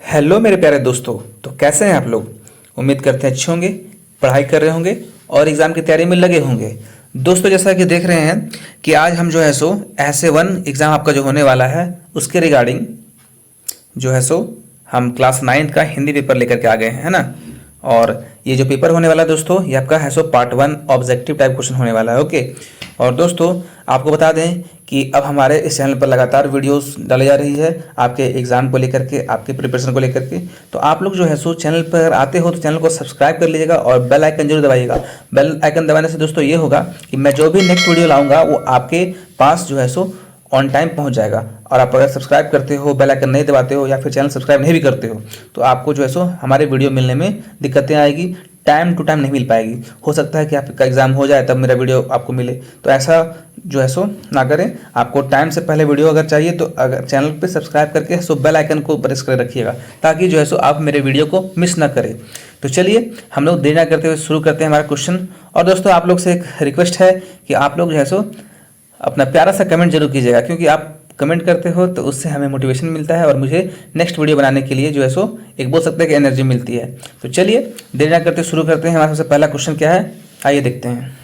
Hello मेरे प्यारे दोस्तों। तो कैसे हैं आप लोग। उम्मीद करते हैं अच्छे होंगे, पढ़ाई कर रहे होंगे और एग्ज़ाम की तैयारी में लगे होंगे। दोस्तों जैसा कि देख रहे हैं कि आज हम जो है सो ऐसे वन एग्ज़ाम आपका जो होने वाला है उसके रिगार्डिंग जो है सो हम क्लास 9th का हिंदी पेपर लेकर के आ गए हैं, है ना। और ये जो पेपर होने वाला है दोस्तों, ये आपका है so part 1 objective type question होने वाला है। ओके। और दोस्तों आपको बता दें कि अब हमारे इस चैनल पर लगातार वीडियोस डाली जा रही है आपके एग्ज़ाम को लेकर के, आपके प्रिपरेशन को लेकर के। तो आप लोग जो है सो चैनल पर आते हो तो चैनल को सब्सक्राइब कर लीजिएगा और बेल आइकन जरूर दबाइएगा। बेल आइकन दबाने से दोस्तों ये होगा कि मैं जो भी नेक्स्ट वीडियो लाऊंगा वो आपके पास जो है सो ऑन टाइम पहुंच जाएगा। और आप अगर सब्सक्राइब करते हो, बेल आइकन नहीं दबाते हो या फिर चैनल सब्सक्राइब नहीं भी करते हो तो आपको जो है सो हमारे वीडियो मिलने में दिक्कतें आएगी, टाइम टू टाइम नहीं मिल पाएगी। हो सकता है कि आपका एग्जाम हो जाए तब मेरा वीडियो आपको मिले, तो ऐसा जो है सो ना करें। आपको टाइम से पहले वीडियो अगर चाहिए तो अगर चैनल पे सब्सक्राइब करके सो बेल आइकन को प्रेस कर रखिएगा ताकि जो है सो आप मेरे वीडियो को मिस ना करें। तो चलिए हम लोग देर ना करते हुए शुरू करते हैं हमारा क्वेश्चन। और दोस्तों आप लोग से एक रिक्वेस्ट है कि आप लोग जो है सो अपना प्यारा सा कमेंट जरूर कीजिएगा, क्योंकि आप कमेंट करते हो तो उससे हमें मोटिवेशन मिलता है और मुझे नेक्स्ट वीडियो बनाने के लिए जो है सो एक बोल सकते हैं कि एनर्जी मिलती है। तो चलिए देर ना करते शुरू करते हैं। हमारा सबसे पहला क्वेश्चन क्या है, आइए देखते हैं।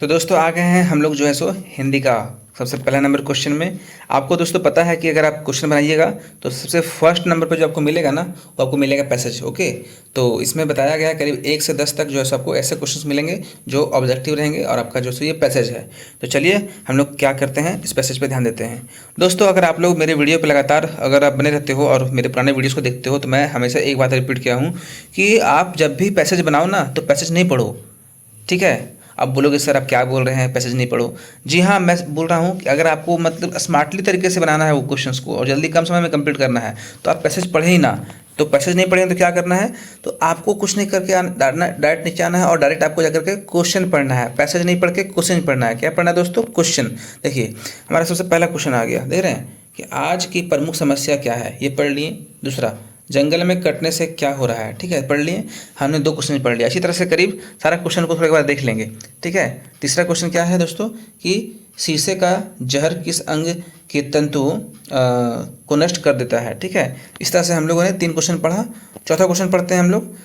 तो दोस्तों आ गए हैं हम लोग जो है सो हिंदी का सबसे पहला नंबर क्वेश्चन में। आपको दोस्तों पता है कि अगर आप क्वेश्चन बनाइएगा तो सबसे फर्स्ट नंबर पर जो आपको मिलेगा ना वो आपको मिलेगा पैसेज। ओके। तो इसमें बताया गया है करीब 1 से 10 तक जो है सो आपको ऐसे क्वेश्चंस मिलेंगे जो ऑब्जेक्टिव रहेंगे और आपका जो सो ये पैसेज है। तो चलिए हम लोग क्या करते हैं, इस पैसेज पर ध्यान देते हैं। दोस्तों अगर आप लोग मेरे वीडियो पर लगातार अगर आप बने रहते हो और मेरे पुराने वीडियोज़ को देखते हो तो मैं हमेशा एक बात रिपीट किया हूँ कि आप जब भी पैसेज बनाओ ना तो पैसेज नहीं पढ़ो, ठीक है। आप बोलोगे सर आप क्या बोल रहे हैं, पैसेज नहीं पढ़ो। जी हाँ, मैं बोल रहा हूँ कि अगर आपको मतलब स्मार्टली तरीके से बनाना है वो क्वेश्चंस को और जल्दी कम समय में कंप्लीट करना है तो आप पैसेज पढ़े ही ना। तो पैसेज नहीं पढ़ेंगे तो क्या करना है, तो आपको कुछ नहीं करके डायरेक्ट नीचे आना है और डायरेक्ट आपको जाकर के क्वेश्चन पढ़ना है। पैसेज नहीं पढ़ के क्वेश्चन पढ़ना है। क्या पढ़ना है दोस्तों, क्वेश्चन। देखिए हमारा सबसे पहला क्वेश्चन आ गया, देख रहे हैं कि आज की प्रमुख समस्या क्या है, ये पढ़ लिए। दूसरा, जंगल में कटने से क्या हो रहा है, ठीक है, पढ़ लिए। हमने 2 क्वेश्चन पढ़ लिया। इसी तरह से करीब सारा क्वेश्चन को थोड़ी बार देख लेंगे, ठीक है। तीसरा क्वेश्चन क्या है दोस्तों कि शीशे का जहर किस अंग के तंतु को नष्ट कर देता है, ठीक है। इस तरह से हम लोगों ने 3 क्वेश्चन पढ़ा। चौथा क्वेश्चन पढ़ते हैं हम लोग।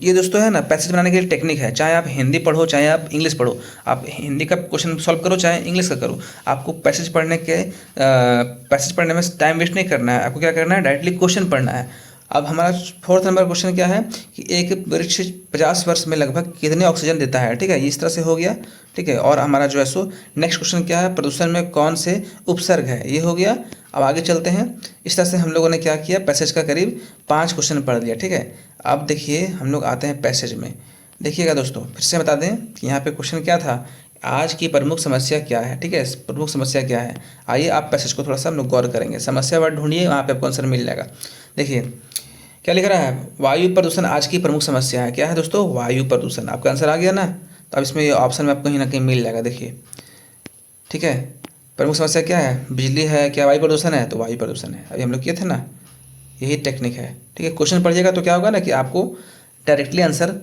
ये दोस्तों है ना पैसेज बनाने की टेक्निक है, चाहे आप हिंदी पढ़ो चाहे आप इंग्लिश पढ़ो। आप हिंदी का क्वेश्चन सॉल्व करो चाहे इंग्लिश का करो, आपको पैसेज पढ़ने में टाइम वेस्ट नहीं करना है। आपको क्या करना है, डायरेक्टली क्वेश्चन पढ़ना है। अब हमारा 4th नंबर क्वेश्चन क्या है कि एक वृक्ष 50 वर्ष में लगभग कितने ऑक्सीजन देता है, ठीक है। इस तरह से हो गया, ठीक है। और हमारा जो है सो नेक्स्ट क्वेश्चन क्या है, प्रदूषण में कौन से उपसर्ग है, ये हो गया। अब आगे चलते हैं। इस तरह से हम लोगों ने क्या किया, पैसेज का करीब 5 क्वेश्चन पढ़ लिया, ठीक है। अब देखिए हम लोग आते हैं पैसेज में। देखिएगा दोस्तों, फिर से बता दें कि यहाँ पे क्वेश्चन क्या था, आज की प्रमुख समस्या क्या है, ठीक है। प्रमुख समस्या क्या है, आइए आप पैसेज को थोड़ा सा हम लोग गौर करेंगे। समस्या वर्ड ढूंढिए, वहाँ पे आपको आंसर मिल जाएगा। देखिए क्या लिख रहा है, वायु प्रदूषण आज की प्रमुख समस्या है। क्या है दोस्तों, वायु प्रदूषण। आपका आंसर आ गया ना। तो अब इसमें ये ऑप्शन में आपको कहीं ना कहीं मिल जाएगा, देखिए, ठीक है। प्रमुख समस्या क्या है, बिजली है, क्या वायु प्रदूषण है, तो वायु प्रदूषण है। अभी हम लोग किए थे ना, यही टेक्निक है, ठीक है। क्वेश्चन पढ़िएगा तो क्या होगा ना कि आपको डायरेक्टली आंसर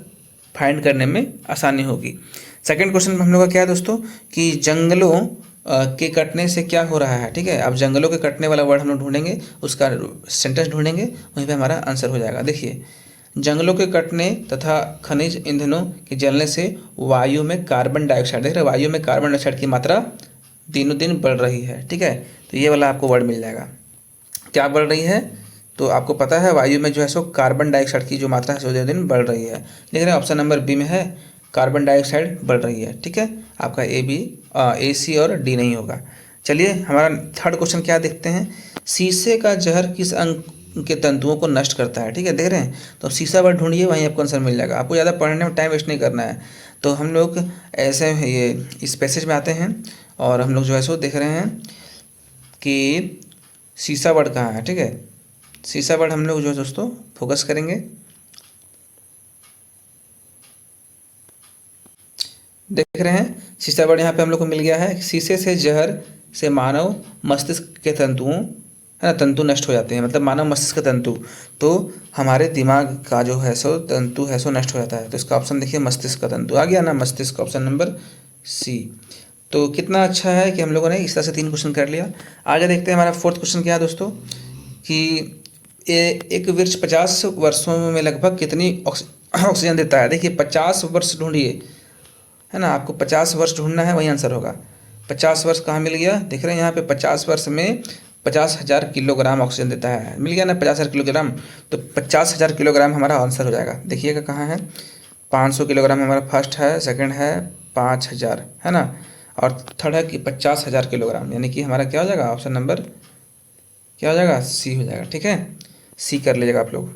फाइंड करने में आसानी होगी। सेकंड क्वेश्चन में हम लोग का क्या है दोस्तों कि जंगलों के कटने से क्या हो रहा है, ठीक है। अब जंगलों के कटने वाला वर्ड हम लोग ढूंढेंगे, उसका सेंटेंस ढूंढेंगे, वहीं पे हमारा आंसर हो जाएगा। देखिए, जंगलों के कटने तथा खनिज ईंधनों के जलने से वायु में कार्बन डाइऑक्साइड, देख रहे हैं, वायु में कार्बन डाइऑक्साइड की मात्रा दिनों दिन बढ़ रही है, ठीक है। तो ये वाला आपको वर्ड मिल जाएगा। क्या बढ़ रही है, तो आपको पता है वायु में जो है सो कार्बन डाइऑक्साइड की जो मात्रा है सो दिन दिन बढ़ रही है। देख रहे हैं ऑप्शन नंबर बी में है, कार्बन डाइऑक्साइड बढ़ रही है, ठीक है। आपका ए सी और डी नहीं होगा। चलिए हमारा थर्ड क्वेश्चन क्या देखते हैं, शीशे का जहर किस अंग के तंतुओं को नष्ट करता है, ठीक है। देख रहे हैं, तो शीशा वर्ड ढूंढिए, वहीं आपको आंसर मिल जाएगा। आपको ज़्यादा पढ़ने में टाइम वेस्ट नहीं करना है। तो हम लोग ऐसे ये इस पैसेज में आते हैं और हम लोग जो है सो देख रहे हैं कि शीशा वर्ड कहाँ है, ठीक है। शीशा वर्ड हम लोग जो है दोस्तों फोकस करेंगे। देख रहे हैं शीशा वर्ड यहाँ पे हम लोग को मिल गया है। शीशे से जहर से मानव मस्तिष्क के तंतुओं, है ना, तंतु नष्ट हो जाते हैं, मतलब मानव मस्तिष्क का तंतु, तो हमारे दिमाग का जो है सो तंतु है सो नष्ट हो जाता है। तो इसका ऑप्शन देखिए, मस्तिष्क का तंतु आ गया ना, मस्तिष्क, ऑप्शन नंबर सी। तो कितना अच्छा है कि हम लोगों ने इस तरह से 3 क्वेश्चन कर लिया। आगे देखते हैं हमारा 4th क्वेश्चन क्या है दोस्तों कि एक वृक्ष 50 वर्षों में लगभग कितनी ऑक्सीजन देता है। देखिए 50 वर्ष ढूंढिए, है ना, आपको 50 वर्ष ढूंढना है, वही आंसर होगा। 50 वर्ष कहाँ मिल गया, देख रहे हैं यहाँ पे 50 वर्ष में 50,000 किलोग्राम ऑक्सीजन देता है, मिल गया ना 50,000 किलोग्राम। तो 50,000 किलोग्राम हमारा आंसर हो जाएगा। देखिएगा कहाँ है, 500 किलोग्राम हमारा फर्स्ट है, सेकंड है 5,000, है ना, और थर्ड है कि 50,000 किलोग्राम, यानी कि हमारा क्या हो जाएगा, ऑप्शन नंबर क्या हो जाएगा, सी हो जाएगा। ठीक है, सी कर लीजिएगा आप लोग।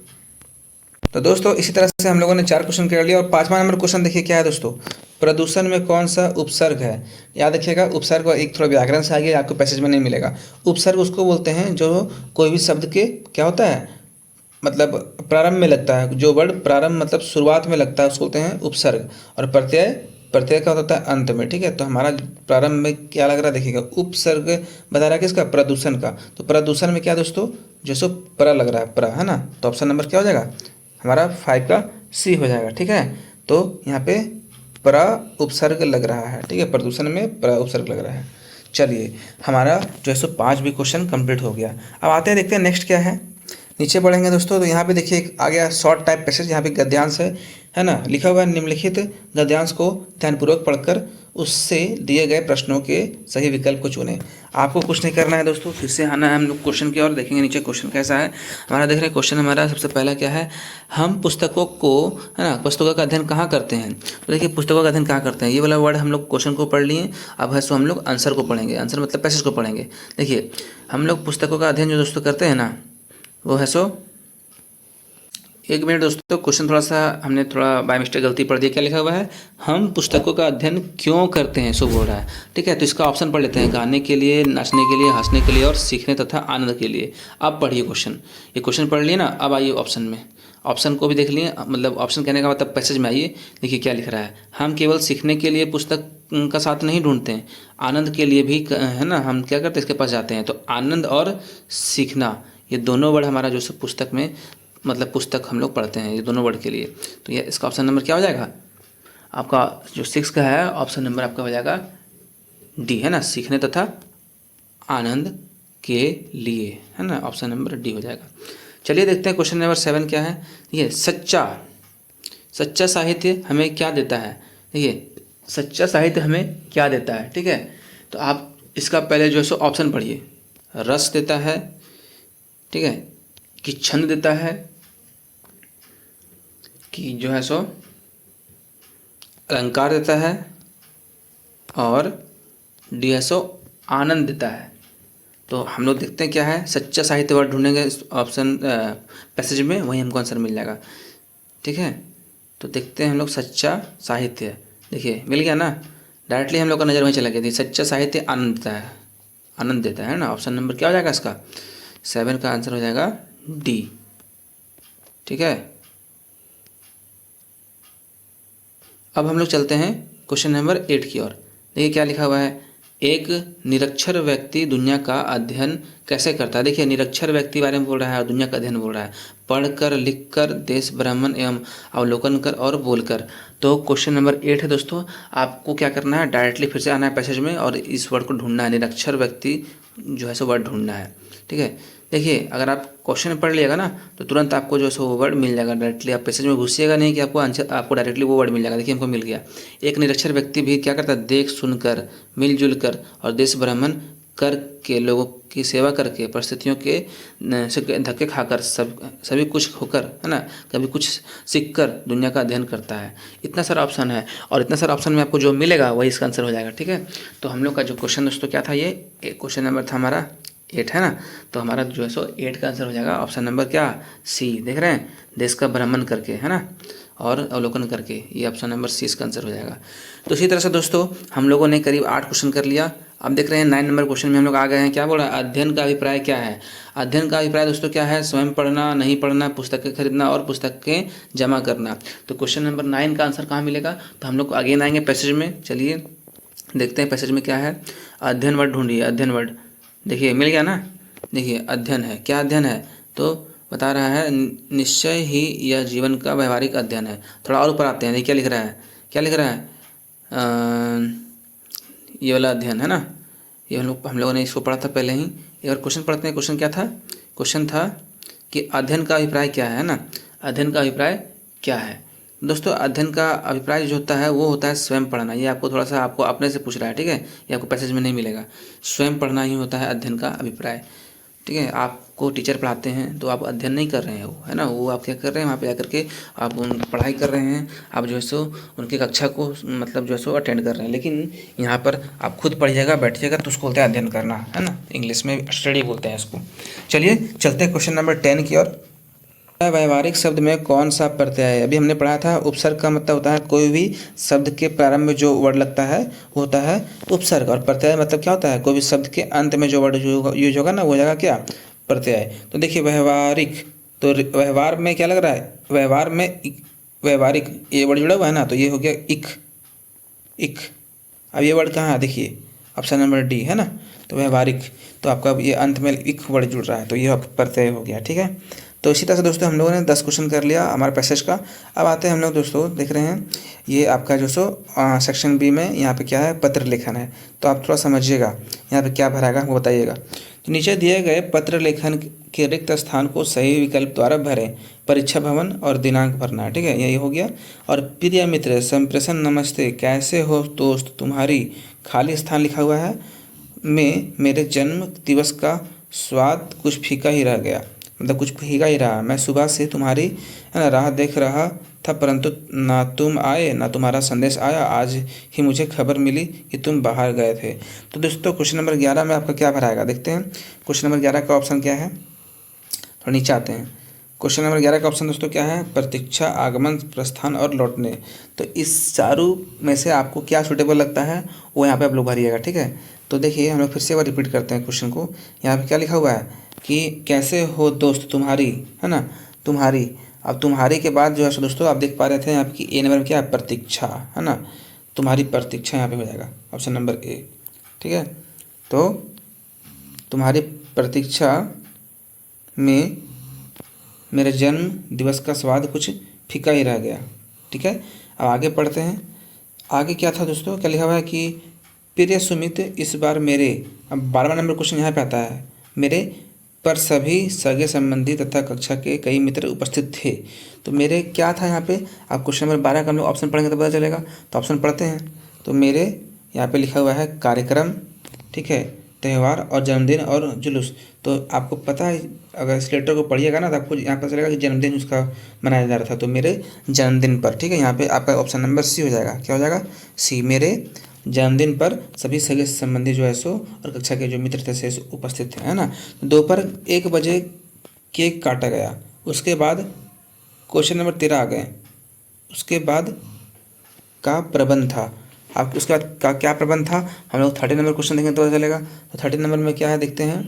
तो दोस्तों इसी तरह से हम लोगों ने 4 क्वेश्चन कर लिया। और 5वां नंबर क्वेश्चन देखिए क्या है दोस्तों, प्रदूषण में कौन सा उपसर्ग है। याद रखिएगा, उपसर्ग एक थोड़ा व्याकरण से आगे आपको पैसेज में नहीं मिलेगा। उपसर्ग उसको बोलते हैं जो कोई भी शब्द के क्या होता है, मतलब प्रारंभ में लगता है, जो वर्ड प्रारंभ मतलब शुरुआत में लगता है उसको बोलते हैं उपसर्ग। और प्रत्यय, प्रत्यय का होता है अंत में। ठीक है, तो हमारा प्रारंभ में क्या लग रहा है, देखिएगा उपसर्ग बता रहा है किसका, प्रदूषण का। तो प्रदूषण में क्या दोस्तों, जो सो प्र लग रहा है, प्र, है ना, तो ऑप्शन नंबर क्या हो जाएगा हमारा 5 का सी हो जाएगा। ठीक है, तो यहाँ पे प्र उपसर्ग लग रहा है। ठीक है, प्रदूषण में प्र उपसर्ग लग रहा है। चलिए हमारा जो है सो 5 भी क्वेश्चन कंप्लीट हो गया। अब आते हैं देखते हैं नेक्स्ट क्या है। नीचे बढ़ेंगे दोस्तों तो यहाँ पे देखिए एक आ गया शॉर्ट टाइप पैसेज, यहाँ पे गद्यांश है ना, लिखा हुआ है निम्नलिखित गद्यांश को ध्यानपूर्वक पढ़कर उससे दिए गए प्रश्नों के सही विकल्प को चुनें। आपको कुछ नहीं करना है दोस्तों, फिर से आना है हम लोग क्वेश्चन की ओर। देखेंगे नीचे क्वेश्चन कैसा है हमारा, देख रहे हैं क्वेश्चन हमारा सबसे पहला क्या है, हम पुस्तकों को, है ना, पुस्तकों का अध्ययन कहाँ करते हैं। तो देखिए पुस्तकों का अध्ययन कहाँ करते हैं, ये वाला वर्ड हम लोग क्वेश्चन को पढ़ लिए। अब है सो हम लोग आंसर को पढ़ेंगे, आंसर मतलब पैसेज को पढ़ेंगे। देखिए हम लोग पुस्तकों का अध्ययन जो दोस्तों करते हैं ना, वो है सो, एक मिनट दोस्तों, क्वेश्चन थोड़ा सा हमने थोड़ा बाय मिस्टेक गलती पढ़ दिया। क्या लिखा हुआ है, हम पुस्तकों का अध्ययन क्यों करते हैं, सो बोल रहा है। ठीक है, तो इसका ऑप्शन पढ़ लेते हैं, गाने के लिए, नाचने के लिए, हंसने के लिए और सीखने तथा आनंद के लिए। अब पढ़िए क्वेश्चन, ये क्वेश्चन पढ़ लिए ना, अब आइए ऑप्शन में, ऑप्शन को भी देख लिए, मतलब ऑप्शन कहने का मतलब पैसेज में आइए। देखिए क्या लिख रहा है, हम केवल सीखने के लिए पुस्तक का साथ नहीं ढूंढते हैं, आनंद के लिए भी, है ना, हम क्या करते हैं इसके पास जाते हैं। तो आनंद और सीखना, ये दोनों वर्ड हमारा जो पुस्तक में, मतलब पुस्तक हम लोग पढ़ते हैं, ये दोनों वर्ड के लिए। तो ये इसका ऑप्शन नंबर क्या हो जाएगा आपका, जो 6 का है ऑप्शन नंबर आपका हो जाएगा डी, है ना, सीखने तथा आनंद के लिए, है ना, ऑप्शन नंबर डी हो जाएगा। चलिए देखते हैं क्वेश्चन नंबर 7 क्या है। ये सच्चा साहित्य हमें क्या देता है। देखिए सच्चा साहित्य हमें क्या देता है। ठीक है, तो आप इसका पहले जो है सो ऑप्शन पढ़िए, रस देता है, ठीक है, कि छंद देता है, कि जो है सो अलंकार देता है, और डी है सो आनंद देता है। तो हम लोग देखते हैं क्या है, सच्चा साहित्य वर्ड ढूंढेंगे ऑप्शन पैसेज में, वही हमको आंसर मिल जाएगा। ठीक है, तो देखते हैं हम लोग सच्चा साहित्य, देखिए मिल गया ना, डायरेक्टली हम लोग का नज़र वहीं चला गया। सच्चा साहित्य आनंद देता है, आनंद देता है ना, ऑप्शन नंबर क्या हो जाएगा इसका, 7 का आंसर हो जाएगा डी। ठीक है, अब हम लोग चलते हैं क्वेश्चन नंबर 8 की ओर। देखिए क्या लिखा हुआ है, एक निरक्षर व्यक्ति दुनिया का अध्ययन कैसे करता है। देखिए निरक्षर व्यक्ति बारे में बोल रहा है और दुनिया का अध्ययन बोल रहा है, पढ़कर, लिखकर, देश भ्रमण एवं अवलोकन कर और बोलकर। तो क्वेश्चन नंबर 8 है दोस्तों, आपको क्या करना है, डायरेक्टली फिर से आना है पैसेज में और इस वर्ड को ढूंढना है, निरक्षर व्यक्ति जो है सो वर्ड ढूंढना है। ठीक है, देखिए अगर आप क्वेश्चन पढ़ लिएगा ना तो तुरंत आपको जो है सो वो वर्ड मिल जाएगा, डायरेक्टली आप पैसेज में घुसिएगा नहीं कि आपको आंसर, आपको डायरेक्टली वो वर्ड मिल जाएगा। देखिए हमको मिल गया, एक निरक्षर व्यक्ति भी क्या करता है, देख सुनकर, मिलजुल कर और देश भ्रमण करके, लोगों की सेवा करके, परिस्थितियों के से धक्के खाकर, सभी कुछ होकर, है ना, कभी कुछ सीख कर दुनिया का अध्ययन करता है। इतना सारा ऑप्शन है और इतना सारा ऑप्शन में आपको जो मिलेगा वही इसका आंसर हो जाएगा। ठीक है, तो हम लोग का जो क्वेश्चन दोस्तों क्या था, ये क्वेश्चन नंबर था हमारा 8, है ना, तो हमारा जो है सो 8 का आंसर हो जाएगा ऑप्शन नंबर क्या, सी। देख रहे हैं, देश का भ्रमण करके, है ना, और अवलोकन करके, ये ऑप्शन नंबर सी इसका आंसर हो जाएगा। तो इसी तरह से दोस्तों हम लोगों ने करीब 8 क्वेश्चन कर लिया। अब देख रहे हैं 9 नंबर क्वेश्चन में हम लोग आ गए हैं। क्या बोल रहा है, अध्ययन का अभिप्राय क्या है। अध्ययन का अभिप्राय दोस्तों क्या है, स्वयं पढ़ना, नहीं पढ़ना, पुस्तकें खरीदना और पुस्तकें जमा करना। तो क्वेश्चन नंबर 9 का आंसर कहाँ मिलेगा, तो हम लोग अगेन आएंगे पैसेज में। चलिए देखते हैं पैसेज में क्या है, अध्ययन वर्ड ढूंढिए, अध्ययन वर्ड, देखिए मिल गया ना। देखिए अध्ययन है, क्या अध्ययन है, तो बता रहा है निश्चय ही यह जीवन का व्यवहारिक अध्ययन है। थोड़ा और ऊपर आते हैं, देखिए क्या लिख रहा है, क्या लिख रहा है, ये वाला अध्ययन है ना, ये हम लोगों ने इसको पढ़ा था पहले ही, एक बार क्वेश्चन पढ़ते हैं। क्वेश्चन क्या था? क्वेश्चन था कि अध्ययन का अभिप्राय क्या है ना? अध्ययन का अभिप्राय क्या है दोस्तों? अध्ययन का अभिप्राय जो होता है वो होता है स्वयं पढ़ना। ये आपको थोड़ा सा आपको अपने से पूछ रहा है, ठीक है? ये आपको पैसेज में नहीं मिलेगा। स्वयं पढ़ना ही होता है अध्ययन का अभिप्राय, ठीक है? आपको टीचर पढ़ाते हैं तो आप अध्ययन नहीं कर रहे हैं, वो है ना, वो आप क्या कर रहे हैं, वहाँ पे आकर के आप उन पढ़ाई कर रहे हैं, आप जो है सो उनकी कक्षा को मतलब जो है सो अटेंड कर रहे हैं। लेकिन यहाँ पर आप खुद पढ़िएगा, बैठिएगा, तो उसको बोलते हैं अध्ययन करना, है ना? इंग्लिश में स्टडी बोलते हैं इसको। चलिए चलते हैं क्वेश्चन नंबर 10 की ओर। व्यवहारिक शब्द में कौन सा प्रत्यय है? अभी हमने पढ़ा था उपसर्ग का मतलब होता है कोई भी शब्द के प्रारंभ में जो वर्ड लगता है वो होता है उपसर्ग, और प्रत्यय मतलब क्या होता है? कोई भी शब्द के अंत में जो वर्ड यूज होगा ना वो जगह क्या? प्रत्यय। तो देखिए व्यवहारिक, तो व्यवहार में क्या लग रहा है? व्यवहार में व्यवहारिक ये वर्ड जुड़ा हुआ है ना, तो ये हो गया इक। इक अब ये वर्ड कहाँ है? देखिए ऑप्शन नंबर डी, है ना? तो व्यवहारिक, तो आपका ये अंत में इक वर्ड जुड़ रहा है, तो ये प्रत्यय हो गया, ठीक है? तो इसी तरह से दोस्तों हम लोगों ने 10 क्वेश्चन कर लिया हमारे पैसेज का। अब आते हैं हम लोग दोस्तों, देख रहे हैं ये आपका जो सो सेक्शन बी में यहाँ पे क्या है? पत्र लेखन है। तो आप थोड़ा समझिएगा यहाँ पे क्या भराएगा वो बताइएगा। तो नीचे दिए गए पत्र लेखन के रिक्त स्थान को सही विकल्प द्वारा भरें। परीक्षा भवन और दिनांक भरना है, ठीक है? यही हो गया। और प्रिय मित्र संप्रेषण नमस्ते, कैसे हो दोस्त, तुम्हारी खाली स्थान लिखा हुआ है में मेरे जन्म दिवस का स्वाद कुछ फीका ही रह गया, मतलब कुछ फीका ही रहा। मैं सुबह से तुम्हारी है ना राह देख रहा था, परंतु ना तुम आए ना तुम्हारा संदेश आया। आज ही मुझे खबर मिली कि तुम बाहर गए थे। तो दोस्तों क्वेश्चन नंबर 11 में आपका क्या भराएगा, देखते हैं। क्वेश्चन नंबर 11 का ऑप्शन क्या है? थोड़ा नीचे आते हैं। क्वेश्चन नंबर 11 का ऑप्शन दोस्तों क्या है? प्रतीक्षा, आगमन, प्रस्थान और लौटने। तो इस चारों में से आपको क्या सूटेबल लगता है वो यहाँ पे आप लोग भरिएगा, ठीक है? तो देखिए हम लोग फिर से एक बार रिपीट करते हैं क्वेश्चन को। यहाँ पे क्या लिखा हुआ है कि कैसे हो दोस्त तुम्हारी, है ना, तुम्हारी। अब तुम्हारी के बाद जो है सो दोस्तों आप देख पा रहे थे यहाँ पे कि ए नंबर में क्या है? प्रतीक्षा, है ना? तुम्हारी प्रतीक्षा यहाँ पे हो जाएगा ऑप्शन नंबर ए, ठीक है? तो तुम्हारी प्रतीक्षा में मेरे जन्म दिवस का स्वाद कुछ फीका ही रह गया, ठीक है? अब आगे पढ़ते हैं। आगे क्या था दोस्तों? क्या लिखा हुआ है कि प्रिय सुमित इस बार मेरे, अब 12वां नंबर क्वेश्चन यहाँ पे आता है, मेरे पर सभी सगे संबंधी तथा कक्षा के कई मित्र उपस्थित थे। तो मेरे क्या था यहाँ पे? आप क्वेश्चन नंबर 12 का हम लोग ऑप्शन पढ़ेंगे तो पता चलेगा। तो ऑप्शन पढ़ते हैं। तो मेरे यहाँ पे लिखा हुआ है कार्यक्रम, ठीक है, त्यौहार और जन्मदिन और जुलूस। तो आपको पता है अगर इस लेटर को पढ़िएगा ना तो आपको यहाँ पता चलेगा कि जन्मदिन उसका मनाया जा रहा था। तो मेरे जन्मदिन पर, ठीक है, यहाँ पे आपका ऑप्शन नंबर सी हो जाएगा। क्या हो जाएगा? सी। मेरे जन्मदिन पर सभी सगे संबंधी जो है सो और कक्षा के जो मित्र थे से उपस्थित थे, है ना? दोपहर 1 बजे केक काटा गया। उसके बाद क्वेश्चन नंबर 13 आ गए। उसके बाद का प्रबंध था। आप उसके बाद का क्या प्रबंध था? हम लोग 30 नंबर क्वेश्चन देखेंगे तो पता चलेगा। तो 30 नंबर में क्या है देखते हैं।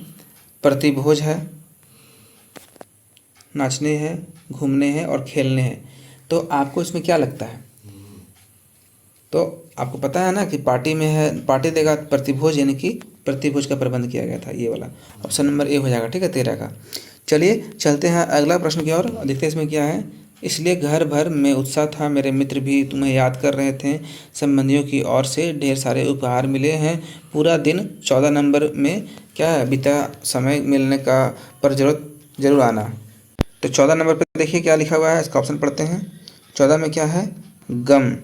प्रतिभोज है, नाचने हैं, घूमने हैं और खेलने हैं। तो आपको इसमें क्या लगता है? तो आपको पता है ना कि पार्टी में है, पार्टी देगा प्रतिभोज, यानी कि प्रतिभोज का प्रबंध किया गया था, ये वाला ऑप्शन नंबर ए हो जाएगा, ठीक है, 13 का। चलिए चलते हैं अगला प्रश्न की ओर, देखते हैं इसमें क्या है। इसलिए घर भर में उत्साह था, मेरे मित्र भी तुम्हें याद कर रहे थे, संबंधियों की ओर से ढेर सारे उपहार मिले हैं। पूरा दिन 14 नंबर में क्या है बीता, समय मिलने का पर जरूर आना। तो 14 नंबर पर देखिए क्या लिखा हुआ है, इसका ऑप्शन पढ़ते हैं। 14 में क्या है? गम,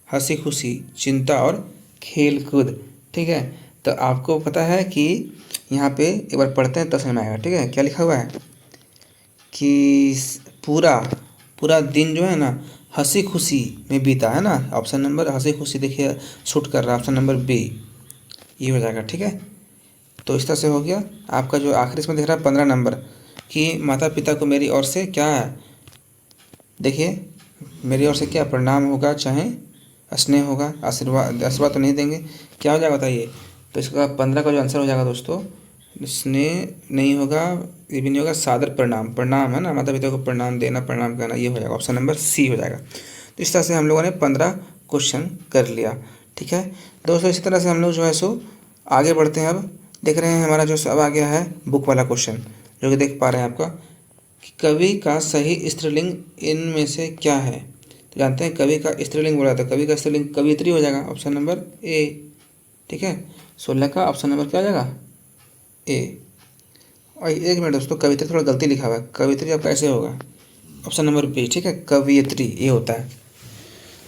हंसी खुशी, चिंता और खेल कूद, ठीक है। तो आपको पता है कि यहाँ पे एक बार पढ़ते हैं तो समझ में आएगा, ठीक है। क्या लिखा हुआ है कि पूरा दिन जो है ना हंसी खुशी में बीता, है ना। ऑप्शन नंबर हंसी खुशी देखिए शूट कर रहा है, ऑप्शन नंबर बी ये हो जाएगा, ठीक है। तो इस तरह से हो गया आपका जो आखिरी इसमें दिख रहा है 15 नंबर कि माता पिता को मेरी ओर से क्या है, देखिए मेरी ओर से क्या प्रणाम होगा, चाहे स्नेह होगा, आशीर्वाद तो नहीं देंगे, क्या हो जाएगा बताइए। तो इसका 15 का जो आंसर हो जाएगा दोस्तों, स्नेह नहीं होगा, ये भी नहीं होगा, सादर प्रणाम है ना, माता पिता को प्रणाम देना, प्रणाम करना, ये हो जाएगा, ऑप्शन नंबर सी हो जाएगा। तो इस तरह से हम लोगों ने 15 क्वेश्चन कर लिया, ठीक है दोस्तों। इसी तरह से हम लोग जो है सो आगे बढ़ते हैं। अब देख रहे हैं हमारा जो अब आ गया है बुक वाला क्वेश्चन, जो कि देख पा रहे हैं आपका कि कवि का सही स्त्रीलिंग इनमें से क्या है। तो जानते हैं कवि का स्त्रीलिंग बोला था, कवि का स्त्रीलिंग कवियत्री हो जाएगा, ऑप्शन नंबर ए, ठीक है। 16 का ऑप्शन नंबर क्या हो जाएगा? ए। और एक मिनट दोस्तों, कवित्री थोड़ा गलती लिखा हुआ है, कवित्री अब कैसे होगा? ऑप्शन नंबर बी, ठीक है, कवियत्री ये होता है।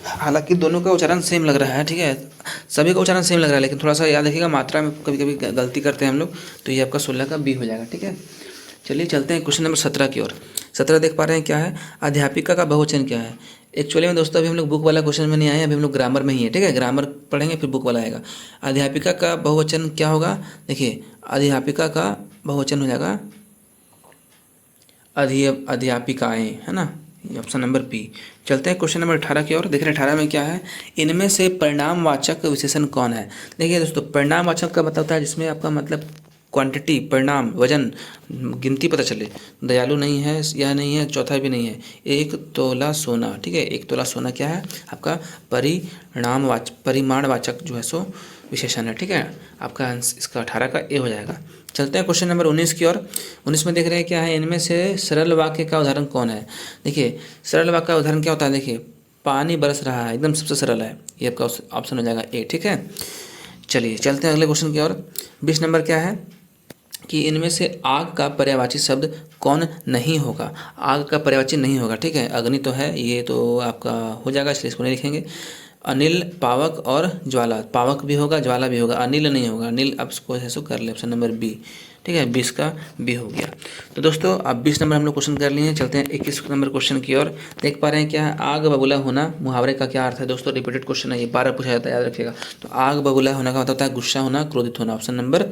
हालांकि दोनों का उच्चारण सेम लग रहा है, ठीक है, सभी का उच्चारण सेम लग रहा है, लेकिन थोड़ा सा याद रखिएगा, मात्रा में कभी कभी गलती करते हैं हम लोग। तो ये आपका 16 का बी हो जाएगा, ठीक है। चलिए चलते हैं क्वेश्चन नंबर 17 की ओर। 17 देख पा रहे हैं क्या है? अध्यापिका का बहुवचन क्या है? एक्चुअली में दोस्तों अभी हम लोग बुक वाला क्वेश्चन में नहीं आए हैं, अभी हम लोग ग्रामर में ही है, ठीक है, ग्रामर पढ़ेंगे फिर बुक वाला आएगा। अध्यापिका का बहुवचन क्या होगा? देखिए, अध्यापिका का बहुवचन हो जाएगा अध्यापिकाएँ, है ना, ये ऑप्शन नंबर बी। चलते हैं क्वेश्चन नंबर 18 की ओर। देख रहे हैं 18 में क्या है? इनमें से परिणामवाचक विशेषण कौन है? देखिए दोस्तों, परिणामवाचक का मतलब होता है जिसमें आपका मतलब क्वांटिटी, परिणाम, वजन, गिनती पता चले। दयालु नहीं है, यह नहीं है, चौथा भी नहीं है। 1 तोला सोना, ठीक है, 1 तोला सोना क्या है? आपका परिमाणवाचक जो है सो विशेषण है, ठीक है। आपका आंसर इसका 18 का ए हो जाएगा। चलते हैं क्वेश्चन नंबर 19 की ओर। 19 में देख रहे हैं क्या है? इनमें से सरल वाक्य का उदाहरण कौन है? देखिए, सरल वाक्य का उदाहरण क्या होता है? देखिए, पानी बरस रहा है, एकदम सबसे सरल है, ये आपका ऑप्शन हो जाएगा ए, ठीक है। चलिए चलते हैं अगले क्वेश्चन की ओर। 20 नंबर क्या है कि इनमें से आग का पर्यायवाची शब्द कौन नहीं होगा? आग का पर्यायवाची नहीं होगा, ठीक है। अग्नि तो है, ये तो आपका हो जाएगा, इसलिए इसको नहीं लिखेंगे। अनिल, पावक और ज्वाला, पावक भी होगा, ज्वाला भी होगा, अनिल नहीं होगा। अनिल अब इसको ऐसे कर ले, ऑप्शन नंबर बी, ठीक है, 20 का बी हो गया। तो दोस्तों अब 20 नंबर हम लोग क्वेश्चन कर लिए हैं। चलते हैं 21 नंबर क्वेश्चन की ओर। देख पा रहे हैं क्या है? आग बबूला होना मुहावरे का क्या अर्थ है? दोस्तों रिपीटेड क्वेश्चन है, ये 12 पूछा जाता है, याद रखिएगा। तो आग बबूला होना का मतलब होता है गुस्सा होना, क्रोधित होना, ऑप्शन नंबर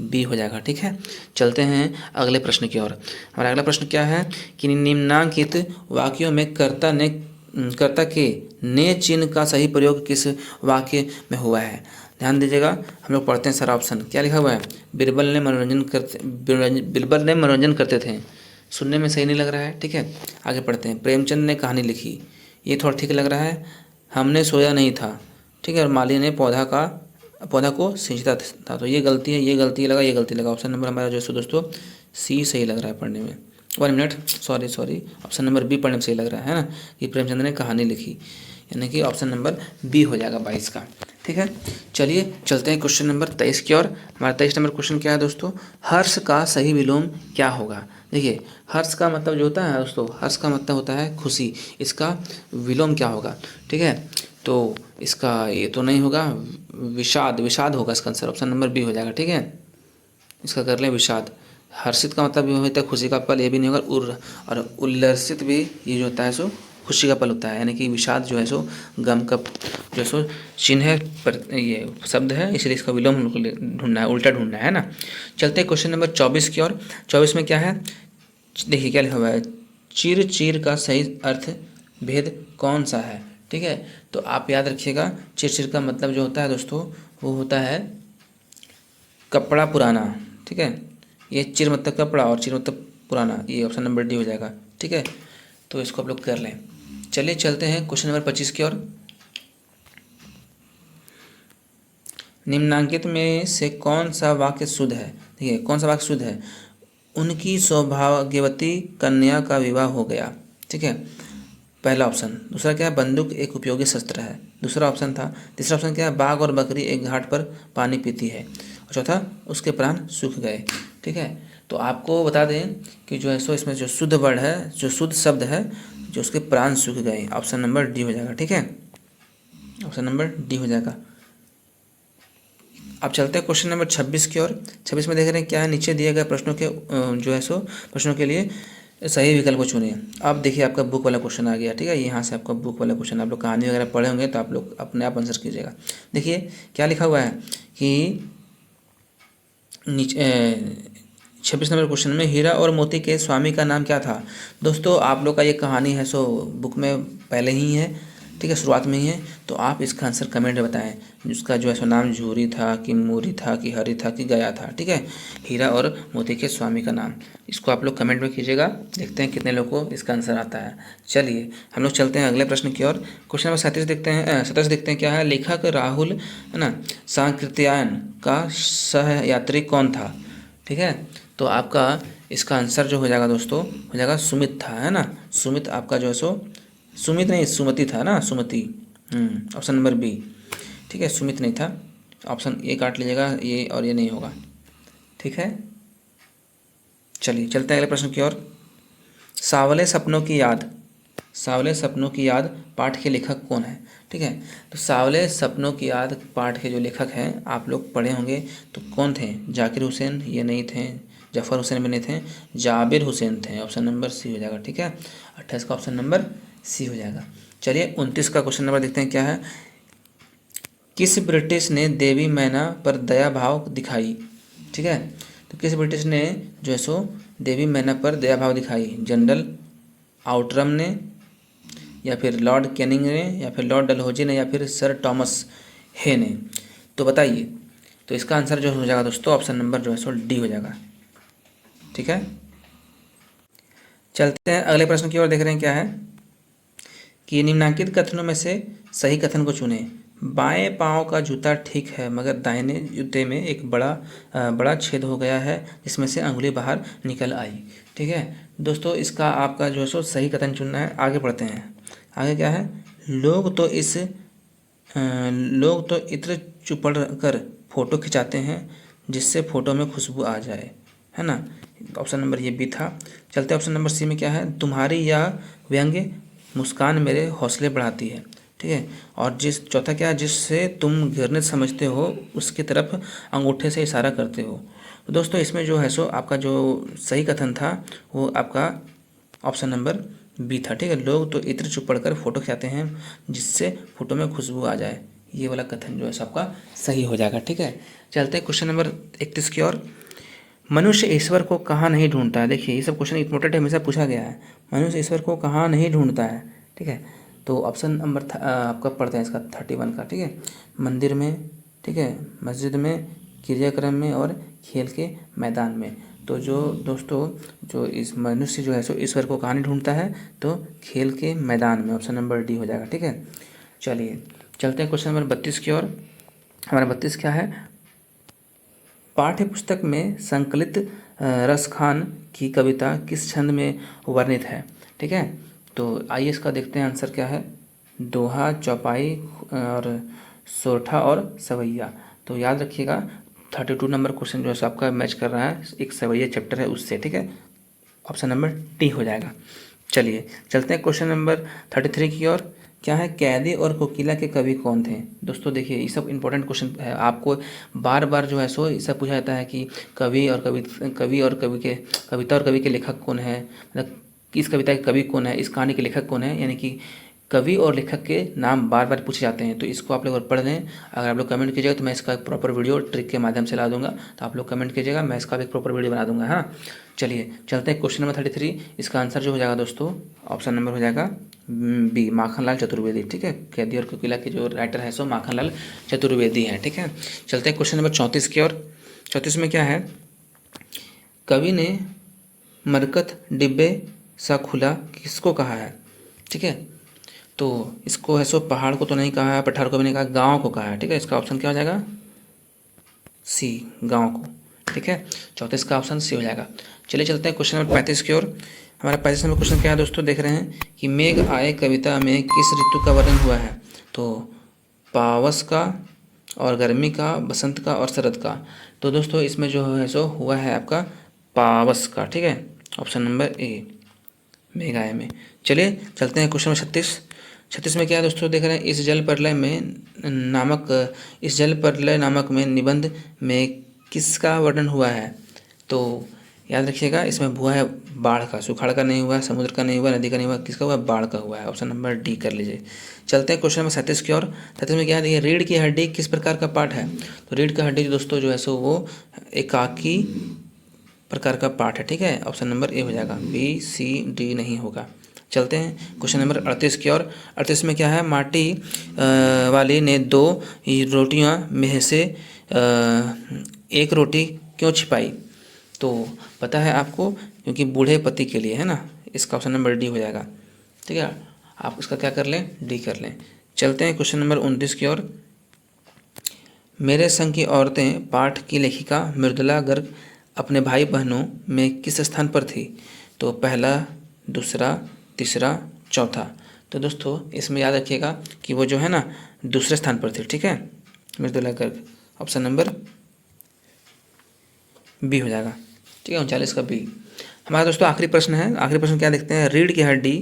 बी हो जाएगा, ठीक है। चलते हैं अगले प्रश्न की ओर। हमारा अगला प्रश्न क्या है कि निम्नांकित वाक्यों में कर्ता के ने चिन्ह का सही प्रयोग किस वाक्य में हुआ है? ध्यान दीजिएगा, हम लोग पढ़ते हैं सारा ऑप्शन। क्या लिखा हुआ है? बिरबल ने मनोरंजन करते थे। सुनने में सही नहीं लग रहा है, ठीक है, आगे पढ़ते हैं। प्रेमचंद ने कहानी लिखी, ये थोड़ा ठीक लग रहा है। हमने सोया नहीं था, ठीक है, और माली ने पौधा को सींचता था, तो ये गलती है, ये गलती लगा, ये गलती लगा। ऑप्शन नंबर हमारा जो है दोस्तों सी सही लग रहा है पढ़ने में। 1 minute, sorry, option number B पढ़ने में सही लग रहा है ना, कि प्रेमचंद ने कहानी लिखी, यानी कि ऑप्शन नंबर बी हो जाएगा 22 का, ठीक है। चलिए चलते हैं क्वेश्चन नंबर 23 की ओर। हमारा 23 नंबर क्वेश्चन क्या है दोस्तों? हर्ष का सही विलोम क्या होगा? देखिए, हर्ष का मतलब जो होता है दोस्तों, हर्ष का मतलब होता है खुशी, इसका विलोम क्या होगा? ठीक है, तो इसका ये तो नहीं होगा, विषाद होगा इसका आंसर, ऑप्शन नंबर बी हो जाएगा, ठीक है। इसका कर लें विषाद। हर्षित का मतलब ये होता है खुशी का पल, ये भी नहीं होगा। और उल्लसित भी ये जो होता है सो खुशी का पल होता है, यानी कि विषाद जो है सो गम का जो है सो चिन्ह है, पर ये शब्द है, इसलिए इसका विलोम हम लोग को ढूंढना है, उल्टा ढूंढना है ना। चलते हैं क्वेश्चन नंबर 24 की ओर। 24 में क्या है? देखिए क्या लिखा हुआ है, चीर चीर का सही अर्थ भेद कौन सा है? ठीक है, तो आप याद रखिएगा, चिर चिर का मतलब जो होता है दोस्तों वो होता है कपड़ा पुराना, ठीक है। ये चिर मतलब कपड़ा और चिर मतलब पुराना, ये ऑप्शन नंबर डी हो जाएगा, ठीक है। तो इसको आप लोग कर लें। चलिए चलते हैं क्वेश्चन नंबर 25 की ओर। निम्नांकित में से कौन सा वाक्य शुद्ध है? ठीक है, कौन सा वाक्य शुद्ध है? उनकी सौभाग्यवती कन्या का विवाह हो गया, ठीक है, पहला ऑप्शन। दूसरा क्या है? बंदूक एक उपयोगी शस्त्र है, दूसरा ऑप्शन था। तीसरा ऑप्शन क्या है? बाघ और बकरी एक घाट पर पानी पीती है। और चौथा, उसके प्राण सूख गए, ठीक है। तो आपको बता दें कि जो है सो इसमें जो शुद्ध वर्ड है, जो शुद्ध शब्द है, जो उसके प्राण सूख गए, ऑप्शन नंबर डी हो जाएगा, ठीक है, ऑप्शन नंबर डी हो जाएगा। अब चलते हैं क्वेश्चन नंबर 26 की ओर। 26 में देख रहे हैं क्या है? नीचे दिए गए प्रश्नों के जो है सो प्रश्नों के लिए सही विकल्प को चुनिए। अब देखिए आपका बुक वाला क्वेश्चन आ गया, ठीक है, यहाँ से आपका बुक वाला क्वेश्चन, आप लोग कहानी वगैरह पढ़े होंगे तो आप लोग अपने आप आंसर कीजिएगा। देखिए क्या लिखा हुआ है कि नीचे 26 नंबर क्वेश्चन में हीरा और मोती के स्वामी का नाम क्या था? दोस्तों आप लोग का ये कहानी है सो बुक में पहले ही है, ठीक है, शुरुआत में ही है, तो आप इसका आंसर कमेंट में बताएं। जिसका जो है सो नाम झूरी था कि मूरी था कि हरी था कि गया था, ठीक है, हीरा और मोती के स्वामी का नाम, इसको आप लोग कमेंट में कीजिएगा। देखते हैं कितने लोगों को इसका आंसर आता है। चलिए हम लोग चलते हैं अगले प्रश्न की ओर। क्वेश्चन नंबर 37 देखते हैं, 27 देखते हैं क्या है? लेखक राहुल, है ना, सांकृत्यायन का सहयात्री कौन था? ठीक है, तो आपका इसका आंसर जो हो जाएगा दोस्तों हो जाएगा सुमित था, है ना, सुमित आपका जो है सो सुमित नहीं सुमति था ना, सुमति, ऑप्शन नंबर बी, ठीक है, सुमित नहीं था, ऑप्शन ए काट लीजिएगा, ये और ये नहीं होगा। ठीक है, चलिए चलते हैं अगले प्रश्न की ओर। सावले सपनों की याद, सावले सपनों की याद पाठ के लेखक कौन है? ठीक है, तो सावले सपनों की याद पाठ के जो लेखक हैं आप लोग पढ़े होंगे, तो कौन थे? जाकिर हुसैन ये नहीं थे, जफ़र हुसैन भी नहीं थे, जाबिर हुसैन थे। ऑप्शन नंबर सी हो जाएगा। ठीक है, 28 का ऑप्शन नंबर सी हो जाएगा। चलिए 29 का क्वेश्चन नंबर देखते हैं क्या है। किस ब्रिटिश ने देवी मैना पर दया भाव दिखाई? ठीक है, तो किस ब्रिटिश ने जो है सो देवी मैना पर दया भाव दिखाई? जनरल आउटरम ने, या फिर लॉर्ड कैनिंग ने, या फिर लॉर्ड डलहौजी ने, या फिर सर टॉमस हे ने? तो बताइए, तो इसका आंसर जो हो जाएगा दोस्तों ऑप्शन नंबर जो है सो डी हो जाएगा। ठीक है, चलते हैं अगले प्रश्न की ओर। देख रहे हैं क्या है कि निम्नलिखित कथनों में से सही कथन को चुनें। बाएं पांव का जूता ठीक है मगर दाहिने जूते में एक बड़ा छेद हो गया है जिसमें से अंगुली बाहर निकल आई। ठीक है दोस्तों, इसका आपका जो है सो सही कथन चुनना है। आगे बढ़ते हैं। आगे क्या है, लोग तो इत्र चुपड़ कर फोटो खिंचाते हैं जिससे फोटो में खुशबू आ जाए, है ना। ऑप्शन नंबर ये बी था। चलते ऑप्शन नंबर सी में क्या है, तुम्हारी यह व्यंग्य मुस्कान मेरे हौसले बढ़ाती है। ठीक है, और चौथा क्या है, जिससे तुम घृणित समझते हो उसकी तरफ अंगूठे से इशारा करते हो। तो दोस्तों इसमें जो है सो आपका जो सही कथन था वो आपका ऑप्शन नंबर बी था। ठीक है, लोग तो इत्र चुपड़ कर फोटो खिंचाते हैं जिससे फोटो में खुशबू आ जाए, ये वाला कथन जो है सो आपका सही हो जाएगा। ठीक है, चलते हैं क्वेश्चन नंबर 31 की ओर। मनुष्य ईश्वर को कहाँ नहीं ढूंढता है? देखिए ये सब क्वेश्चन इंपॉर्टेंट है, हमेशा पूछा गया है। मनुष्य ईश्वर को कहाँ नहीं ढूंढता है? ठीक है, तो ऑप्शन नंबर आपका पढ़ते हैं इसका 31 का। ठीक है, मंदिर में, ठीक है, मस्जिद में, क्रियाक्रम में और खेल के मैदान में। तो जो दोस्तों जो इस मनुष्य जो है सो ईश्वर को कहाँ नहीं ढूंढता है, तो खेल के मैदान में। ऑप्शन नंबर डी हो जाएगा। ठीक है, चलिए चलते हैं क्वेश्चन नंबर 32 की ओर। हमारा 32 क्या है, पाठ्य पुस्तक में संकलित रसखान की कविता किस छंद में वर्णित है? ठीक है, तो आइए इसका देखते हैं आंसर क्या है। दोहा, चौपाई और सोरठा और सवैया। तो याद रखिएगा 32 नंबर क्वेश्चन जो है आपका मैच कर रहा है एक सवैया चैप्टर है उससे। ठीक है, ऑप्शन नंबर टी हो जाएगा। चलिए चलते हैं क्वेश्चन नंबर 33 की ओर। क्या है, कैदी और कोकिला के कवि कौन थे? दोस्तों देखिए ये सब इंपॉर्टेंट क्वेश्चन है, आपको बार बार जो है सो ये सब पूछा जाता है कि कवि और कविता और कवि के लेखक कौन है, मतलब इस कविता के कवि कौन है, इस कहानी के लेखक कौन है, यानी कि कवि और लेखक के नाम बार बार पूछे जाते हैं। तो इसको आप लोग पढ़ लें। अगर आप लोग कमेंट कीजिएगा तो मैं इसका एक प्रॉपर वीडियो ट्रिक के माध्यम से ला दूंगा, तो आप लोग कमेंट कीजिएगा, मैं इसका भी एक प्रॉपर वीडियो बना दूंगा। हाँ चलिए चलते हैं क्वेश्चन नंबर 33। इसका आंसर जो हो जाएगा दोस्तों ऑप्शन नंबर हो जाएगा बी, माखनलाल चतुर्वेदी। ठीक है, कैदी और कोकिला के जो राइटर है सो माखनलाल चतुर्वेदी हैं। ठीक है, चलते हैं क्वेश्चन नंबर 34 की ओर। 34 में क्या है, कवि ने मरकत डिब्बे सा खुला किसको कहा है? ठीक है, तो इसको है सो पहाड़ को तो नहीं कहा है, पठार को भी नहीं कहा, गांव को कहा है। ठीक है, इसका ऑप्शन क्या हो जाएगा, सी, गांव को। ठीक है, 34 का ऑप्शन सी हो जाएगा। चलिए चलते हैं क्वेश्चन नंबर 35 की ओर। हमारा 35 नंबर क्वेश्चन क्या है दोस्तों, देख रहे हैं कि मेघ आए कविता में किस ऋतु का वर्णन हुआ है? तो पावस का और गर्मी का, बसंत का और शरद का। तो दोस्तों इसमें जो है सो हुआ है आपका पावस का। ठीक है, ऑप्शन नंबर ए, मेघ आए में। चलिए चलते हैं क्वेश्चन नंबर 36 में क्या है दोस्तों, देख रहे हैं इस जल प्रलय नामक में निबंध में किसका वर्णन हुआ है? तो याद रखिएगा इसमें हुआ है बाढ़ का, सुखाड़ का नहीं हुआ, समुद्र का नहीं हुआ, नदी का नहीं हुआ, किसका हुआ, बाढ़ का हुआ है। ऑप्शन नंबर डी कर लीजिए। चलते हैं क्वेश्चन नंबर 37 की ओर। 37 में क्या है, देखिए रीढ़ की हड्डी किस प्रकार का पार्ट है? तो रीढ़ की हड्डी दोस्तों जो है सो वो एकाकी प्रकार का पार्ट है। ठीक है, ऑप्शन नंबर ए हो जाएगा, बी सी डी नहीं होगा। चलते हैं क्वेश्चन नंबर 38 की ओर। 38 में क्या है, माटी वाली ने 2 रोटियां में से एक रोटी क्यों छिपाई? तो पता है आपको, क्योंकि बूढ़े पति के लिए, है ना। इसका ऑप्शन नंबर डी हो जाएगा। ठीक है, आप इसका क्या कर लें, डी कर लें। चलते हैं क्वेश्चन नंबर 29 की ओर। मेरे संग की औरतें पाठ की लेखिका मृदुला गर्ग अपने भाई बहनों में किस स्थान पर थी? तो पहला, दूसरा, तीसरा, चौथा। तो दोस्तों इसमें याद रखिएगा कि वो जो है ना दूसरे स्थान पर थी। ठीक है, Mridula Garg, option number B हो जाएगा। ठीक है, 39 का बी। हमारा दोस्तों आखिरी प्रश्न है। आखिरी प्रश्न क्या देखते हैं, रीढ़ की हड्डी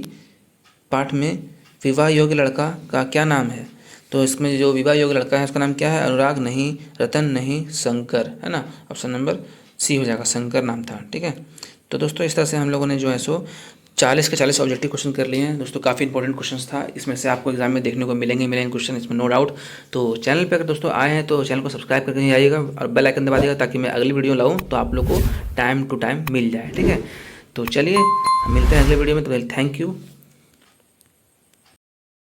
पाठ में विवाह योग्य लड़का का क्या नाम है। तो इसमें जो विवाह योग्य लड़का है उसका नाम क्या है, अनुराग नहीं, रतन नहीं, शंकर, है ना। ऑप्शन नंबर सी हो जाएगा, शंकर नाम था। ठीक है, तो दोस्तों इस तरह से हम लोगों ने जो है सो 40 के 40 ऑब्जेक्टिव क्वेश्चन कर लिए हैं दोस्तों। काफ़ी इंपॉर्टेंट क्वेश्चंस था, इसमें से आपको एग्जाम में देखने को मिलेंगे क्वेश्चन, इसमें नो डाउट। तो चैनल पे अगर दोस्तों आए हैं तो चैनल को सब्सक्राइब करके आइएगा और बेल आइकन दबा दीजिएगा, ताकि मैं अगली वीडियो लाऊं तो आप लोग को टाइम टू टाइम मिल जाए। ठीक है, तो चलिए मिलते हैं अगले वीडियो में। तो थैंक यू।